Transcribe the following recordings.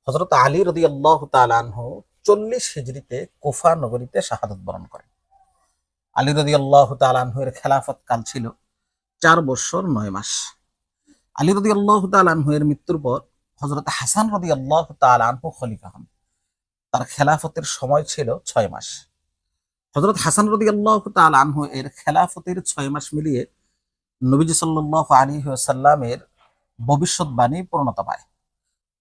হযরত আলী রাদিয়াল্লাহু তাআলা আনহু 40 হিজরিতে কুফা নগরীতে শাহাদাত বরণ করেন। আলী রাদিয়াল্লাহু তাআলা আনহু এর খেলাফত কাল ছিল 4 বছর 9 মাস। আলী রাদিয়াল্লাহু তাআলা আনহু এর মৃত্যুর পর হযরত হাসান রাদিয়াল্লাহু তাআলা আনহু খলিফা হন। তার খেলাফতের সময় ছিল 6 মাস। হযরত হাসান রাদিয়াল্লাহু তাআলা আনহু এর খেলাফতের 6 মাস মিলিয়ে নবীজি সাল্লাল্লাহু আলাইহি ওয়াসাল্লামের ভবিষ্যৎবাণী পূর্ণতা পায়।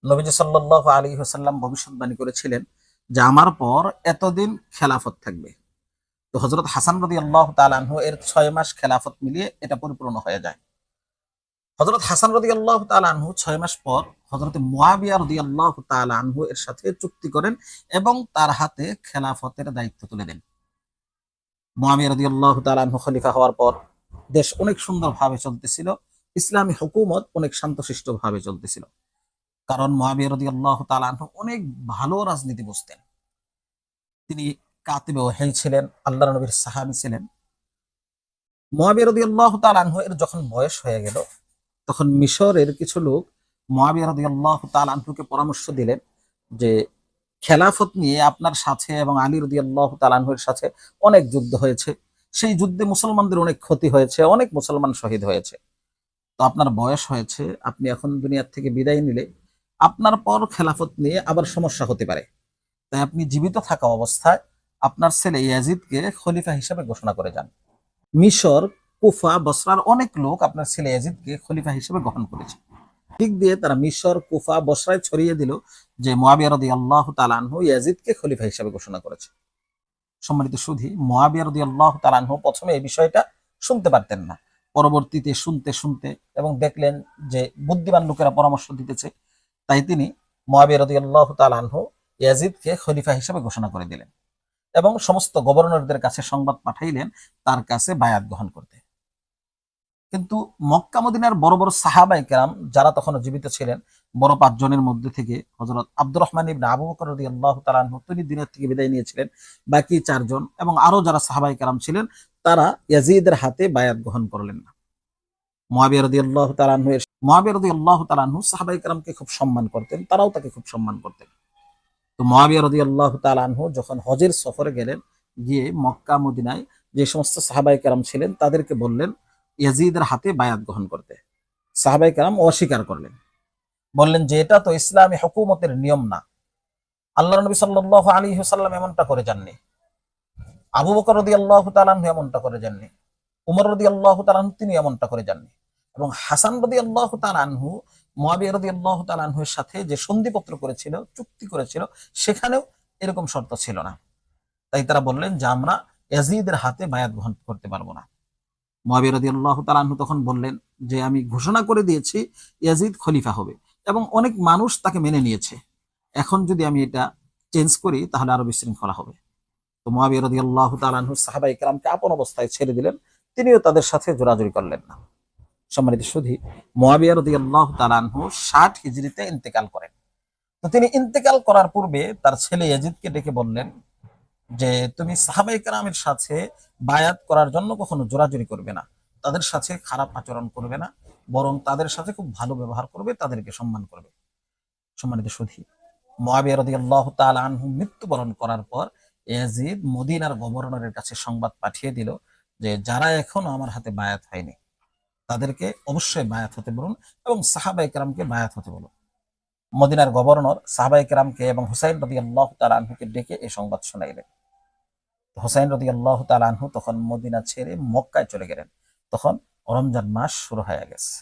নবীজি সাল্লাল্লাহু আলাইহি ওয়াসাল্লাম ভবিষ্যৎবাণী করেছিলেন যে আমার পর এতদিন খেলাফত থাকবে। তো হযরত হাসান রাদিয়াল্লাহু তাআলা আনহু এর 6 মাস খেলাফত মিলিয়ে এটা পরিপূর্ণ হয়ে যায়। হযরত হাসান রাদিয়াল্লাহু তাআলা আনহু 6 মাস পর হযরত মুয়াবিয়া রাদিয়াল্লাহু তাআলা আনহু এর সাথে চুক্তি করেন এবং তার হাতে খেলাফতের দায়িত্ব তুলে দেন। মুয়াবিয়া রাদিয়াল্লাহু তাআলা আনহু খলিফা হওয়ার পর দেশ অনেক সুন্দরভাবে চলতেছিল। ইসলামী হুকুমত অনেক শান্তশিষ্টভাবে চলতেছিল। কারণ মুয়াবিয়া রাদিয়াল্লাহু তাআলা আনহু অনেক ভালো রাজনীতি বুঝতেন। তিনি কাতিবে ওহী ছিলেন, আল্লাহর নবীর সাহাবী ছিলেন। মুয়াবিয়া রাদিয়াল্লাহু তাআলা আনহু এর যখন বয়স হয়ে গেল, তখন মিশরের কিছু লোক মুয়াবিয়া রাদিয়াল্লাহু তাআলা আনহুকে পরামর্শ দিলেন যে খেলাফত নিয়ে আপনার সাথে এবং আলী রাদিয়াল্লাহু তাআলা আনহুর সাথে অনেক যুদ্ধ হয়েছে। সেই যুদ্ধে মুসলমানদের অনেক ক্ষতি হয়েছে, অনেক মুসলমান শহীদ হয়েছে। তো আপনার বয়স হয়েছে, আপনি এখন দুনিয়ার থেকে বিদায় নিলে আপনার পর খেলাফত নিয়ে আবার সমস্যা হতে পারে। তাই আপনি জীবিত থাকা অবস্থায় আপনার ছেলে ইয়াজিদকে খলিফা হিসেবে ঘোষণা করে যান। মিশর, কুফা, বসরার অনেক লোক আপনার ছেলে ইয়াজিদকে খলিফা হিসেবে গ্রহণ করেছে। দিক দিয়ে তারা মিশর, কুফা, বসরায় ছড়িয়ে দিল যে মুয়াবিয়া রাদিয়াল্লাহু তাআলা আনহু ইয়াজিদকে খলিফা হিসেবে ঘোষণা করেছে। সম্মানিত সুধী, মুয়াবিয়া রাদিয়াল্লাহু তাআলা আনহু প্রথমে এই বিষয়টা শুনতে পারতেন না। পরবর্তীতে শুনতে শুনতে এবং দেখলেন যে বুদ্ধিমান লোকেরা পরামর্শ দিতেছে, তাই তিনি মুয়াবিয়া রাদিয়াল্লাহু তাআলা আনহু ইয়াজিদকে খলিফা হিসেবে ঘোষণা করে দিলেন এবং সমস্ত গভর্নরদের কাছে সংবাদ পাঠাইলেন তার কাছে বায়াত গ্রহণ করতে। কিন্তু মক্কা মদিনার বড় বড় সাহাবায়ে কেরাম যারা তখনও জীবিত ছিলেন, বড় 5 জনের মধ্যে থেকে হযরত আব্দুর রহমান ইবনে আবু বকর রাদিয়াল্লাহু তাআলা আনহু তিনি দিনের থেকে বিদায় নিয়েছিলেন। বাকি 4 জন এবং আরো যারা সাহাবায়ে কেরাম ছিলেন তারা ইয়াজিদের হাতে বায়াত গ্রহণ করলেন না। মুয়াবিয়া রাদিয়াল্লাহু তাআলা আনহু সাহাবায়ে কেরামকে খুব সম্মান করতেন, তারাও তাকে খুব সম্মান করতেন। তো মুয়াবিয়া রাদিয়াল্লাহু তাআলা আনহু যখন হজের সফরে গেলেন, গিয়ে মক্কা মদিনায় যে সমস্ত সাহাবায়ে কেরাম ছিলেন তাদেরকে বললেন ইয়াজিদের হাতে বায়াত গ্রহণ করতে। সাহাবায়ে কেরাম অস্বীকার করলেন, বললেন যে এটা তো ইসলামী হুকুমতের নিয়ম না। আল্লাহর নবী সাল্লাল্লাহু আলাইহি ওয়াসাল্লাম এমনটা করে যাননি, আবু বকর রাদিয়াল্লাহু তাআলা আনহু এমনটা করে যাননি, উমর রাদিয়াল্লাহু তাআলা আনহু তিনি এমনটা করে যাননি। এবং হাসান রাদিয়াল্লাহু তাআলা আনহু মুয়াবিয়া রাদিয়াল্লাহু তাআলা আনহুর সাথে যে সন্ধিপত্র করেছিল, চুক্তি করেছিল, সেখানেও এরকম শর্ত ছিল না। তাই তারা বললেন যে আমরা ইয়াজিদের হাতে বায়াত গ্রহণ করতে পারবো না। মুয়াবিয়া রাদিয়াল্লাহু তাআলা আনহু তখন বললেন যে আমি ঘোষণা করে দিয়েছি ইয়াজিদ খলিফা হবে এবং অনেক মানুষ তাকে মেনে নিয়েছে। এখন যদি আমি এটা চেঞ্জ করি তাহলে আরো বিশৃঙ্খলা হবে। তো মুয়াবিয়া রাদিয়াল্লাহু তাআলা আনহু সাহাবায়ে কেরামকে আপন অবস্থায় ছেড়ে দিলেন, তিনিও তাদের সাথে জোরাজুরি করলেন না। সম্মানিত সুধী, মুয়াবিয়া রাদিয়াল্লাহু তাআলা আনহু 60 হিজরিতে ইন্তেকাল করেন। তো তিনি ইন্তেকাল করার পূর্বে তার ছেলে ইয়াজিদকে ডেকে বললেন যে তুমি সাহাবায়ে কেরামের সাথে বায়াত করার জন্য কখনো জোরাজুরি করবে না, তাদের সাথে খারাপ আচরণ করবে না, বরং তাদের সাথে খুব ভালো ব্যবহার করবে, তাদেরকে সম্মান করবে। সম্মানিত সুধী, মুয়াবিয়া রাদিয়াল্লাহু তাআলা আনহু মৃত্যুবরণ করার পর ইয়াজিদ মদিনার গভর্নরের কাছে সংবাদ পাঠিয়ে দিল যে যারা এখনো আমার হাতে বায়াত হয়নি তাদেরকে অবশ্যই বায়াত হতে বলুন এবং সাহাবায়ে কেরামকে বায়াত হতে বলুন। মদিনার গভর্নর সাহাবায়ে কেরামকে এবং হুসাইন রাদিয়াল্লাহু তাআলা আনহুকে ডেকে এই সংবাদ শোনাইলেন। হুসাইন রাদিয়াল্লাহু তাআলা আনহু তখন মদিনা ছেড়ে মক্কায় চলে গেলেন। তখন রমজান মাস শুরু হয়ে গেছে।